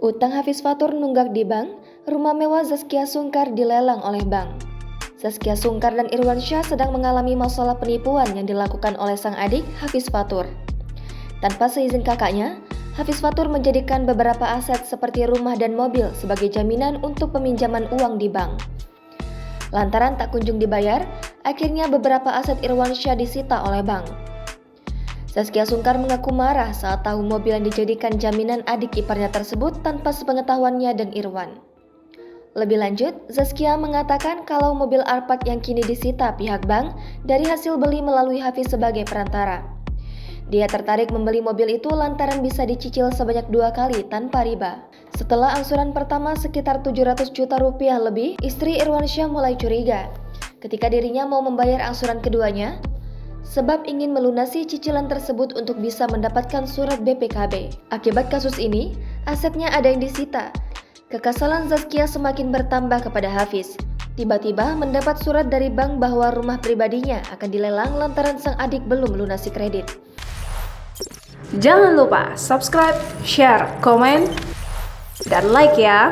Utang Hafiz Fatur nunggak di bank, rumah mewah Zaskia Sungkar dilelang oleh bank. Zaskia Sungkar dan Irwansyah sedang mengalami masalah penipuan yang dilakukan oleh sang adik Hafiz Fatur. Tanpa seizin kakaknya, Hafiz Fatur menjadikan beberapa aset seperti rumah dan mobil sebagai jaminan untuk peminjaman uang di bank. Lantaran tak kunjung dibayar, akhirnya beberapa aset Irwansyah disita oleh bank. Zaskia Sungkar mengaku marah saat tahu mobil yang dijadikan jaminan adik iparnya tersebut tanpa sepengetahuannya dan Irwan. Lebih lanjut, Zaskia mengatakan kalau mobil Alphard yang kini disita pihak bank dari hasil beli melalui Hafiz sebagai perantara. Dia tertarik membeli mobil itu lantaran bisa dicicil sebanyak 2 kali tanpa riba. Setelah angsuran pertama sekitar 700 juta rupiah lebih, istri Irwansyah mulai curiga ketika dirinya mau membayar angsuran keduanya, sebab ingin melunasi cicilan tersebut untuk bisa mendapatkan surat BPKB. Akibat kasus ini, asetnya ada yang disita. Kekesalan Zaskia semakin bertambah kepada Hafiz. Tiba-tiba mendapat surat dari bank bahwa rumah pribadinya akan dilelang lantaran sang adik belum melunasi kredit. Jangan lupa subscribe, share, komen, dan like ya!